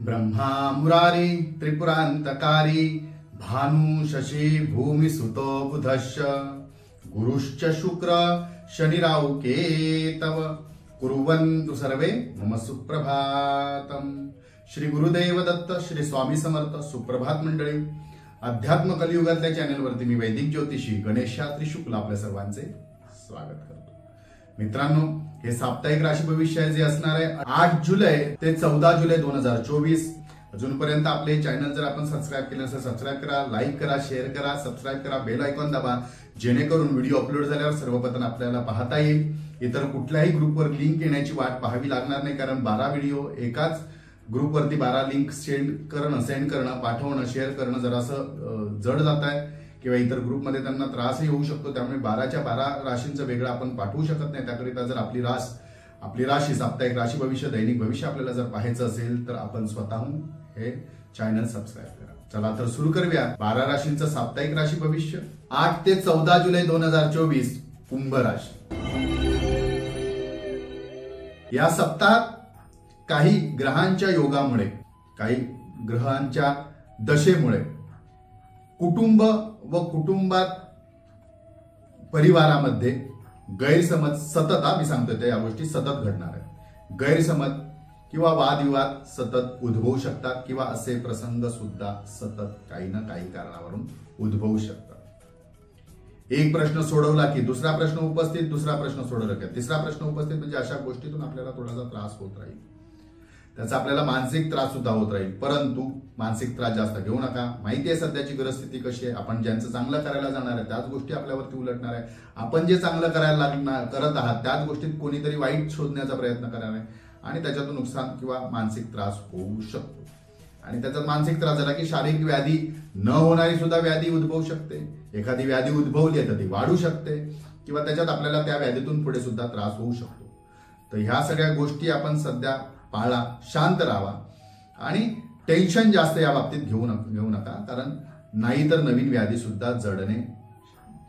ब्रह्मा मुरारी त्रिपुरांतकारी भानु शशी भूमी सुतो बुधश्च गुरुश्च शुक्र शनिराव केतव कुर्वन्तु सर्वे मम सुप्रभातम। श्री गुरुदेव दत्त, श्री स्वामी समर्थ। सुप्रभात मंडळी, अध्यात्म कलियुगातल्या चॅनलवरती मी वैदिक ज्योतिषी गणेश शास्त्री शुक्ल आपल्या सर्वांचे स्वागत करतो। मित्रांनो, हे साप्ताहिक राशी भविष्य जे असणार आहे 8 जुलै ते 14 जुलै 2024। अजूनपर्यंत आपले चॅनल जर आपण सबस्क्राइब केले असेल सबस्क्राइब करा, लाईक करा, शेअर करा, सबस्क्राइब करा, बेल आयकॉन दाबा, जेणेकरून व्हिडिओ अपलोड झाल्यावर सर्वप्रथम आपल्याला पाहता येईल। इतर कुठल्याही ग्रुपवर लिंक येण्याची वाट पाहावी लागणार नाही, कारण 12 व्हिडिओ एकाच ग्रुपवरती 12 लिंक सेंड करणं, पाठवणं, शेअर करणं जरासं जड जात आहे किंवा इतर ग्रुपमध्ये त्यांना त्रासही होऊ शकतो। त्यामुळे 12च्या 12 राशींचं वेगळं आपण पाठवू शकत नाही। त्याकरिता जर आपली राशी साप्ताहिक राशी भविष्य, दैनिक भविष्य आपल्याला जर पाहायचं असेल तर आपण स्वतःहून हे चॅनल सबस्क्राइब करा। चला तर सुरू करूया 12 राशींचं साप्ताहिक राशी भविष्य 8 ते 14 जुलै 2024। कुंभ राशी। या सप्ताहात काही ग्रहांच्या योगामुळे, काही ग्रहांच्या दशेमुळे कुटुंब व कुटुंबात परिवारामध्ये गैरसमज सतत, मी सांगतोय या गोष्टी सतत घडणार आहेत। गैरसमज किंवा वादविवाद सतत उद्भवू शकतात किंवा असे प्रसंग सुद्धा सतत काही ना काही कारणावरून उद्भवू शकतात। एक प्रश्न सोडवला की दुसरा प्रश्न उपस्थित, दुसरा प्रश्न सोडवला की तिसरा प्रश्न उपस्थित, म्हणजे अशा गोष्टीतून आपल्याला थोडासा त्रास होत राहील। त्याचा आपल्याला मानसिक त्रास सुद्धा होत राहील, परंतु मानसिक त्रास जास्त घेऊ नका। माहिती आहे सध्याची परिस्थिती कशी आहे। आपण ज्यांचं चांगलं करायला जाणार आहे त्याच गोष्टी आपल्यावरती उलटणार आहे। आपण जे चांगलं करायला करत आहात त्याच गोष्टीत कोणीतरी वाईट शोधण्याचा प्रयत्न करणार आहे आणि त्याच्यातून नुकसान किंवा मानसिक त्रास होऊ शकतो। आणि त्याचा मानसिक त्रास झाला की शारीरिक व्याधी न होणारी सुद्धा व्याधी उद्भवू शकते। एखादी व्याधी उद्भवली तर ती वाढू शकते किंवा त्याच्यात आपल्याला त्या व्याधीतून पुढे सुद्धा त्रास होऊ शकतो। तर ह्या सगळ्या गोष्टी आपण सध्या पाळा, शांत राहा आणि टेन्शन जास्त या बाबतीत घेऊ नका, कारण नाहीतर नवीन व्याधी सुद्धा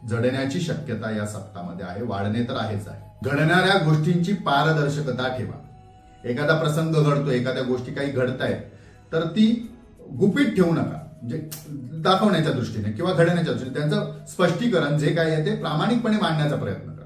जडण्याची शक्यता या सप्ताहामध्ये आहे, वाढणे तर आहेच आहे। घडणाऱ्या गोष्टींची पारदर्शकता ठेवा। एखादा प्रसंग घडतो, एखाद्या गोष्टी काही घडतायत तर ती गुपित ठेवू नका, म्हणजे दाखवण्याच्या दृष्टीने किंवा घडण्याच्या दृष्टीने त्यांचं स्पष्टीकरण जे काय आहे ते प्रामाणिकपणे मांडण्याचा प्रयत्न करा।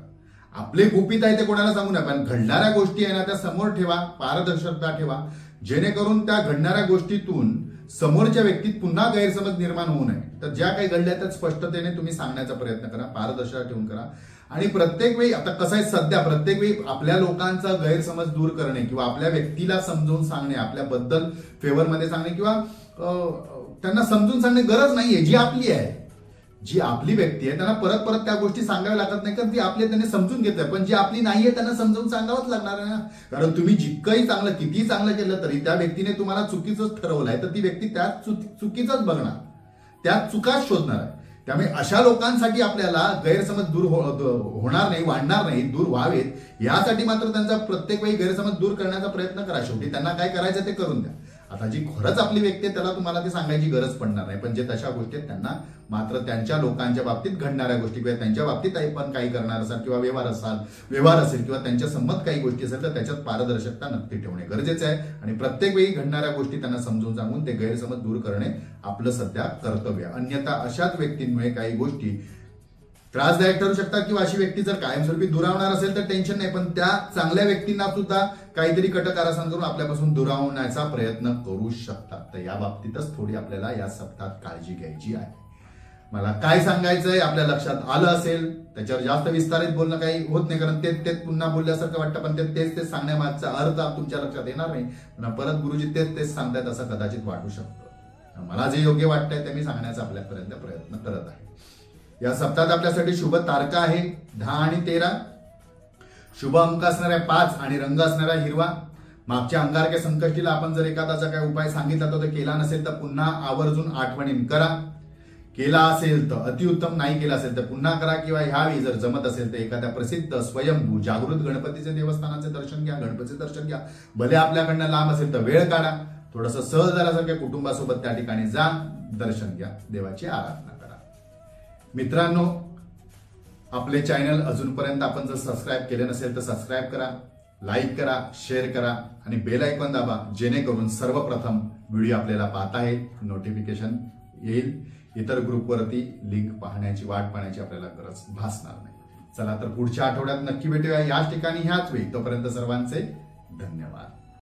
आपले गुपित आहे ते कोणाला सांगू नका, पण घडणाऱ्या गोष्टी आहे ना त्या समोर ठेवा, पारदर्शकता ठेवा, जेणेकरून त्या घडणाऱ्या गोष्टीतून समोरच्या व्यक्तीत पुन्हा गैरसमज निर्माण होऊ नये। तर ज्या काही घडल्या त्या स्पष्टतेने तुम्ही सांगण्याचा प्रयत्न करा, पारदर्शकता ठेवून करा। आणि प्रत्येक वेळी, आता कसं आहे सध्या प्रत्येक वेळी आपल्या लोकांचा गैरसमज दूर करणे किंवा आपल्या व्यक्तीला समजावून सांगणे, आपल्याबद्दल फेवरमध्ये सांगणे किंवा त्यांना समजून सांगणे गरज नाहीये। जी आपली आहे, जी आपली व्यक्ती आहे त्यांना परत परत त्या गोष्टी सांगाव्या लागत नाही, कारण ती आपली त्यांनी समजून घेतलं। पण जी आपली नाहीये त्यांना समजावून सांगावंच लागणार आहे ना, कारण तुम्ही जितकंही चांगलं, कितीही चांगलं केलं तरी त्या व्यक्तीने तुम्हाला चुकीचंच ठरवलंय, तर ती व्यक्ती त्यात चुकीचंच बघणार, त्यात चुकाच शोधणार आहे। त्यामुळे अशा लोकांसाठी आपल्याला गैरसमज दूर होणार नाही, वाढणार नाही, दूर व्हावेत यासाठी मात्र त्यांचा प्रत्येक वेळी गैरसमज दूर करण्याचा प्रयत्न करा। शेवटी त्यांना काय करायचं ते करून द्या। आता जी खरंच आपली व्यक्ती आहे त्याला तुम्हाला ते सांगायची गरज पडणार नाही, पण जे तशा गोष्टी आहेत त्यांना मात्र त्यांच्या लोकांच्या बाबतीत घडणाऱ्या गोष्टी किंवा त्यांच्या बाबतीत आपण काही करणार असाल किंवा व्यवहार असेल किंवा त्यांच्या संमत काही गोष्टी असेल तर त्याच्यात पारदर्शकता नक्की ठेवणे गरजेचे आहे। आणि प्रत्येक वेळी घडणाऱ्या गोष्टी त्यांना समजून सांगून ते गैरसमज दूर करणे आपलं सध्या कर्तव्य। अन्यथा अशाच व्यक्तींमुळे काही गोष्टी त्रासदायक ठरू शकतात किंवा अशी व्यक्ती जर कायमस्वरूपी दुरावणार असेल तर टेन्शन नाही, पण त्या चांगल्या व्यक्तींना सुद्धा काहीतरी कटकारस्थान करून आपल्यापासून दुरावण्याचा प्रयत्न करू शकतात। तर या बाबतीतच थोडी आपल्याला या सप्ताहात काळजी घ्यायची आहे। मला काय सांगायचंय आपल्या लक्षात आलं असेल, त्याच्यावर जास्त विस्तारित बोलणं काही होत नाही, कारण तेच पुन्हा बोलल्यासारखं वाटतं, पण तेच सांगण्यामागचा अर्थ तुमच्या लक्षात येणार नाही। परत गुरुजी तेच सांगतायत असं कदाचित वाटू शकतं। मला जे योग्य वाटतंय ते मी सांगण्याचा आपल्यापर्यंत प्रयत्न करत आहे। या सप्ताहात आपल्यासाठी शुभ तारखा आहे 10 आणि 13, शुभ अंक असणाऱ्या 5 आणि रंग असणारा हिरवा। मागच्या अंगारक्या संकष्टीला आपण जर एखादाचा काही उपाय सांगितला तो केला नसेल तर पुन्हा आवर्जून आठवणीने करा। केला असेल तर अतिउत्तम, नाही केला असेल तर पुन्हा करा किंवा ह्यावेळी जर जमत असेल तर एखाद्या प्रसिद्ध स्वयंभू जागृत गणपतीचे देवस्थानाचे दर्शन घ्या, गणपतीचे दर्शन घ्या। भले आपल्याकडनं लांब असेल तर वेळ काढा, थोडंसं सहज झाल्यासारख्या कुटुंबासोबत त्या ठिकाणी जा, दर्शन घ्या, देवाची आराधना करा। मित्रांनो, आपले चॅनल अजूनपर्यंत आपण जर सबस्क्राइब केले नसेल तर सबस्क्राइब करा, लाईक करा, शेअर करा आणि बेल आयकॉन दाबा, जेणेकरून सर्वप्रथम व्हिडिओ आपल्याला पाहता येईल, नोटिफिकेशन येईल. इतर ग्रुपवरती लिंक पाहण्याची वाट पाहण्याची आपल्याला गरज भासणार नाही. चला तर पुढच्या आठवड्यात नक्की भेटूया याच ठिकाणी ह्याच वेळी. तोपर्यंत सर्वांचे धन्यवाद.